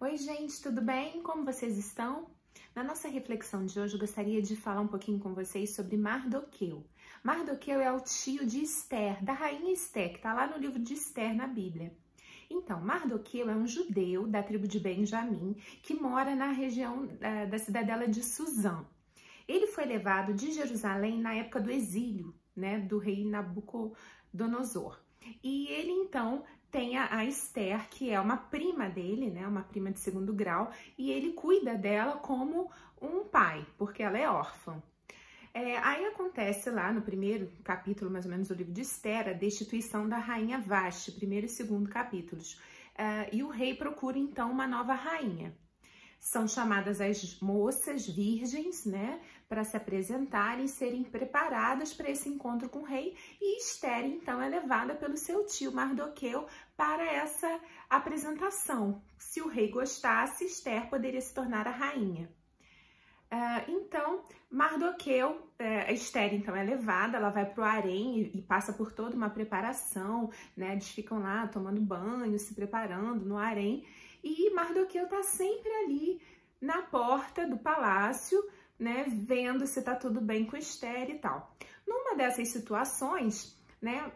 Oi, gente, tudo bem? Como vocês estão? Na nossa reflexão de hoje, eu gostaria de falar um pouquinho com vocês sobre Mardoqueu. Mardoqueu é o tio de Esther, da rainha Esther, que está lá no livro de Esther na Bíblia. Então, Mardoqueu é um judeu da tribo de Benjamim que mora na região da cidadela de Suzã. Ele foi levado de Jerusalém na época do exílio, né, do rei Nabucodonosor. E ele, então, tem a Esther, que é uma prima dele, né, uma prima de segundo grau, e ele cuida dela como um pai, porque ela é órfã. Aí acontece lá no primeiro capítulo, mais ou menos, do livro de Esther, a destituição da rainha Vasti, primeiro e segundo capítulos. E o rei procura, então, uma nova rainha. São chamadas as moças virgens, né, para se apresentarem e serem preparadas para esse encontro com o rei. E Esther, então, é levada pelo seu tio Mardoqueu para essa apresentação. Se o rei gostasse, Esther poderia se tornar a rainha. Então, Mardoqueu, Esther, então, é levada, ela vai para o harém e passa por toda uma preparação, né? Eles ficam lá tomando banho, se preparando no harém, e Mardoqueu tá sempre ali na porta do palácio, né? Vendo se tá tudo bem com Esther e tal. Numa dessas situações, né?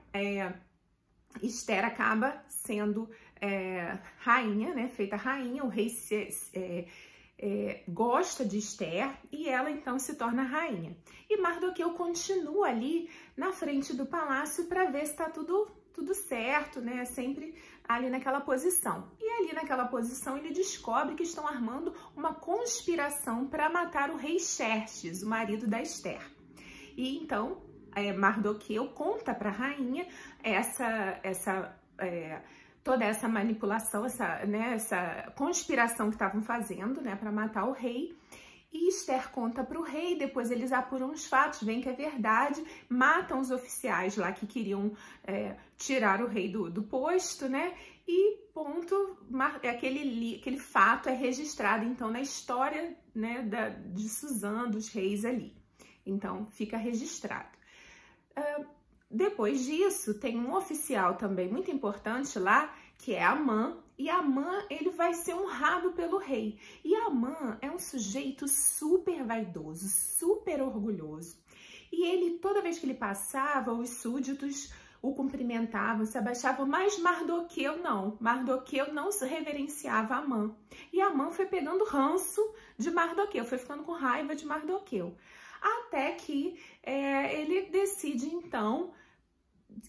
Esther acaba sendo rainha, né? Feita rainha, o rei gosta de Esther e ela então se torna rainha. E Mardoqueu continua ali na frente do palácio para ver se está tudo certo, né? Sempre ali naquela posição. E ali naquela posição ele descobre que estão armando uma conspiração para matar o rei Xerxes, o marido da Esther. E então Mardoqueu conta para a rainha toda essa manipulação, essa conspiração que estavam fazendo, né, para matar o rei. E Esther conta para o rei, depois eles apuram os fatos, veem que é verdade, matam os oficiais lá que queriam tirar o rei do posto, né? E ponto, aquele fato é registrado então na história, né, de Suzã, dos reis ali. Então fica registrado. Depois disso, tem um oficial também muito importante lá, que é Amã, e Amã, ele vai ser honrado pelo rei. E Amã é um sujeito super vaidoso, super orgulhoso. E ele, toda vez que ele passava, os súditos o cumprimentavam, se abaixavam, mas Mardoqueu não se reverenciava a Amã. E Amã foi pegando ranço de Mardoqueu, foi ficando com raiva de Mardoqueu. Até que ele decide, então,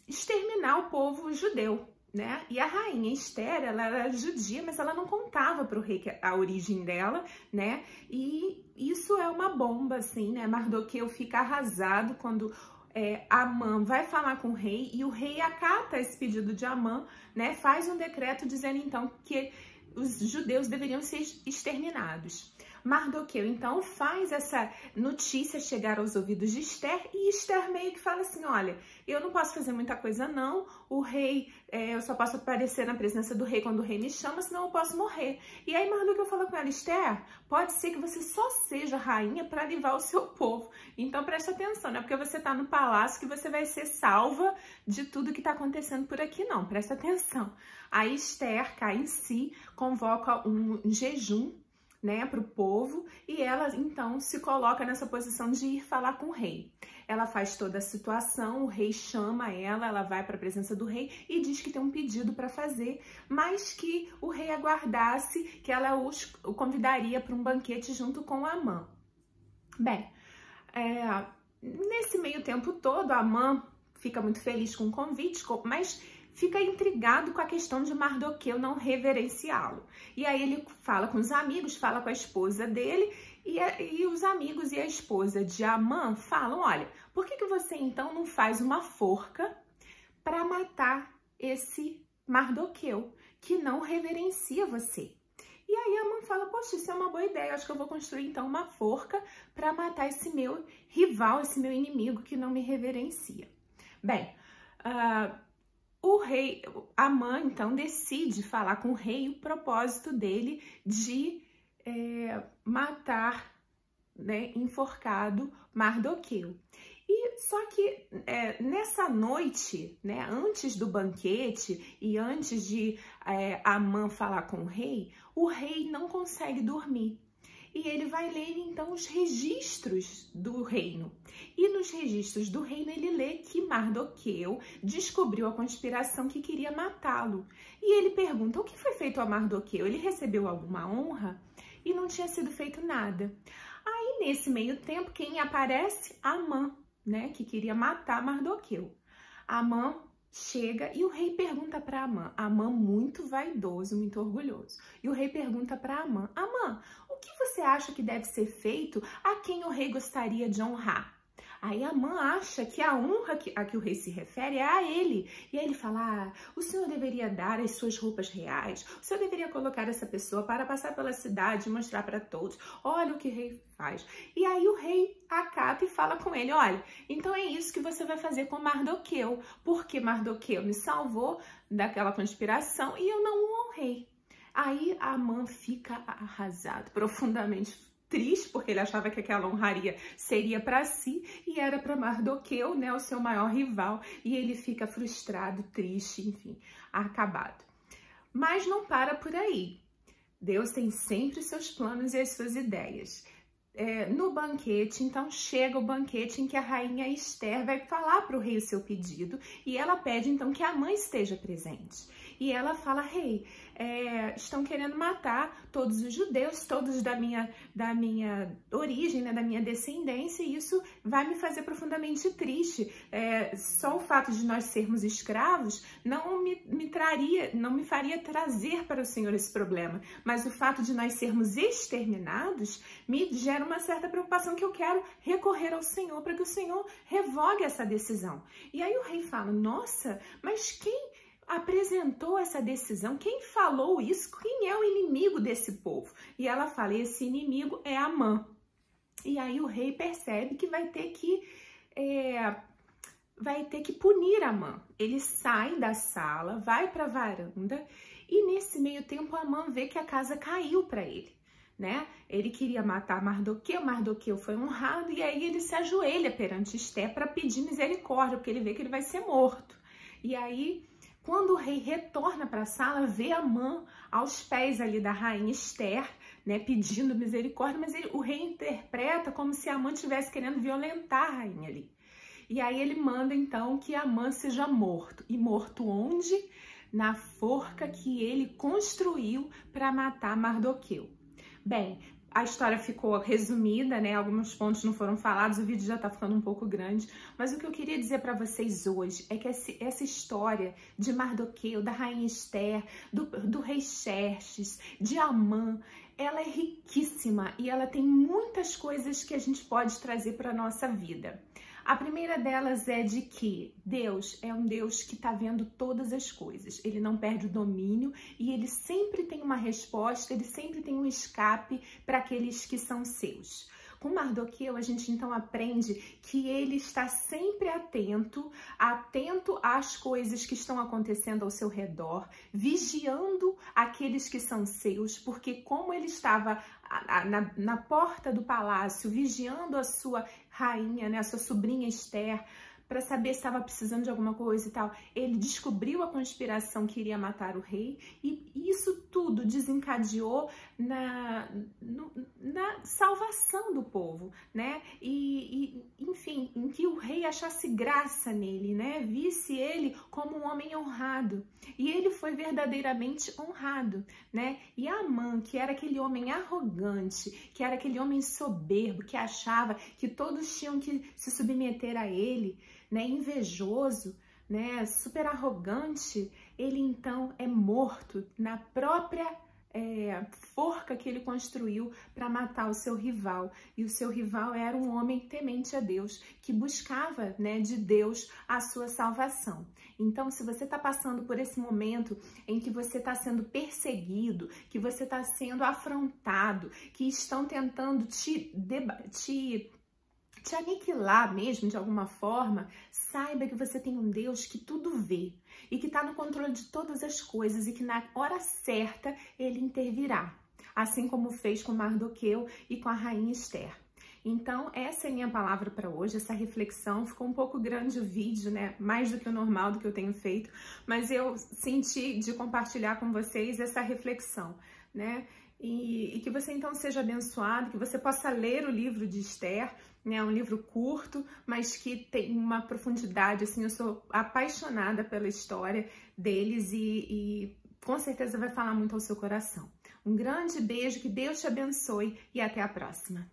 exterminar o povo judeu, né? E a rainha Esther, ela era judia, mas ela não contava para o rei a origem dela, né? E isso é uma bomba, assim, né? Mardoqueu fica arrasado quando Amã vai falar com o rei e o rei acata esse pedido de Amã, né? Faz um decreto dizendo, então, que os judeus deveriam ser exterminados. Mardoqueu, então, faz essa notícia chegar aos ouvidos de Esther e Esther meio que fala assim, olha, eu não posso fazer muita coisa não, o rei, eu só posso aparecer na presença do rei quando o rei me chama, senão eu posso morrer. E aí Mardoqueu fala com ela, Esther, pode ser que você só seja rainha para livrar o seu povo. Então preste atenção, não é porque você está no palácio que você vai ser salva de tudo que está acontecendo por aqui, não, presta atenção. Aí Esther cai em si, convoca um jejum, né, para o povo, e ela então se coloca nessa posição de ir falar com o rei. Ela faz toda a situação, o rei chama ela vai para a presença do rei e diz que tem um pedido para fazer, mas que o rei aguardasse que ela o convidaria para um banquete junto com Amã. Bem, nesse meio tempo todo, Amã fica muito feliz com o convite, mas fica intrigado com a questão de Mardoqueu não reverenciá-lo. E aí ele fala com os amigos, fala com a esposa dele, e os amigos e a esposa de Amã falam, olha, por que você então não faz uma forca para matar esse Mardoqueu, que não reverencia você? E aí Amã fala, poxa, isso é uma boa ideia, acho que eu vou construir então uma forca para matar esse meu rival, esse meu inimigo que não me reverencia. Bem, o rei, Amã, então, decide falar com o rei o propósito dele de matar, né, enforcado Mardoqueu. E só que nessa noite, né, antes do banquete e antes de Amã falar com o rei não consegue dormir. E ele vai ler então os registros do reino. E nos registros do reino ele lê que Mardoqueu descobriu a conspiração que queria matá-lo. E ele pergunta: o que foi feito a Mardoqueu? Ele recebeu alguma honra? E não tinha sido feito nada. Aí nesse meio tempo quem aparece? Amã, né, que queria matar Mardoqueu. Amã chega e o rei pergunta para Amã. Amã muito vaidoso, muito orgulhoso. E o rei pergunta para Amã: Amã, o que você acha que deve ser feito a quem o rei gostaria de honrar? Aí Amã acha que a honra a que o rei se refere é a ele. E aí ele fala: o senhor deveria dar as suas roupas reais, o senhor deveria colocar essa pessoa para passar pela cidade e mostrar para todos, olha o que o rei faz. E aí o rei acata e fala com ele: olha, então é isso que você vai fazer com Mardoqueu, porque Mardoqueu me salvou daquela conspiração e eu não o honrei. Aí Amã fica arrasado, profundamente triste, porque ele achava que aquela honraria seria para si e era para Mardoqueu, né, o seu maior rival, e ele fica frustrado, triste, enfim, acabado. Mas não para por aí. Deus tem sempre os seus planos e as suas ideias. No banquete, então chega o banquete em que a rainha Esther vai falar para o rei o seu pedido e ela pede então que a mãe esteja presente. E ela fala: rei, estão querendo matar todos os judeus, todos da minha origem, né, da minha descendência, e isso vai me fazer profundamente triste. Só o fato de nós sermos escravos não me faria trazer para o Senhor esse problema, mas o fato de nós sermos exterminados me gera uma certa preocupação que eu quero recorrer ao Senhor para que o Senhor revogue essa decisão. E aí o rei fala: nossa, mas quem apresentou essa decisão? Quem falou isso? Quem é o inimigo desse povo? E ela fala: esse inimigo é Amã. E aí o rei percebe que vai ter que punir Amã. Ele sai da sala, vai para a varanda e nesse meio tempo Amã vê que a casa caiu para ele, né? Ele queria matar Mardoqueu, Mardoqueu foi honrado e aí ele se ajoelha perante Esther para pedir misericórdia, porque ele vê que ele vai ser morto. E aí, quando o rei retorna para a sala, vê Amã aos pés ali da rainha Esther, né, pedindo misericórdia, mas o rei interpreta como se Amã estivesse querendo violentar a rainha ali. E aí ele manda então que Amã seja morto. E morto onde? Na forca que ele construiu para matar Mardoqueu. Bem, a história ficou resumida, né? Alguns pontos não foram falados, o vídeo já tá ficando um pouco grande, mas o que eu queria dizer para vocês hoje é que essa história de Mardoqueu, da rainha Esther, do rei Xerxes, de Amã, ela é riquíssima e ela tem muitas coisas que a gente pode trazer para a nossa vida. A primeira delas é de que Deus é um Deus que está vendo todas as coisas. Ele não perde o domínio e ele sempre tem uma resposta, ele sempre tem um escape para aqueles que são seus. Com Mardoqueu, a gente então aprende que ele está sempre atento às coisas que estão acontecendo ao seu redor, vigiando aqueles que são seus, porque como ele estava na porta do palácio, vigiando a sua rainha, né, a sua sobrinha Esther, para saber se estava precisando de alguma coisa e tal, ele descobriu a conspiração que iria matar o rei e isso tudo desencadeou na salvação do povo, né? Enfim, em que o rei achasse graça nele, né? Visse ele como um homem honrado. E ele foi verdadeiramente honrado, né? E Amã, que era aquele homem arrogante, que era aquele homem soberbo, que achava que todos tinham que se submeter a ele, né, invejoso, né, super arrogante, ele então é morto na própria forca que ele construiu para matar o seu rival. E o seu rival era um homem temente a Deus, que buscava, né, de Deus a sua salvação. Então, se você está passando por esse momento em que você está sendo perseguido, que você está sendo afrontado, que estão tentando te aniquilar mesmo de alguma forma, saiba que você tem um Deus que tudo vê e que está no controle de todas as coisas e que na hora certa ele intervirá, assim como fez com Mardoqueu e com a rainha Esther. Então, essa é a minha palavra para hoje, essa reflexão. Ficou um pouco grande o vídeo, né? Mais do que o normal, do que eu tenho feito, mas eu senti de compartilhar com vocês essa reflexão, né? E que você então seja abençoado, que você possa ler o livro de Esther, né? É um livro curto, mas que tem uma profundidade, assim, eu sou apaixonada pela história deles e com certeza vai falar muito ao seu coração. Um grande beijo, que Deus te abençoe e até a próxima.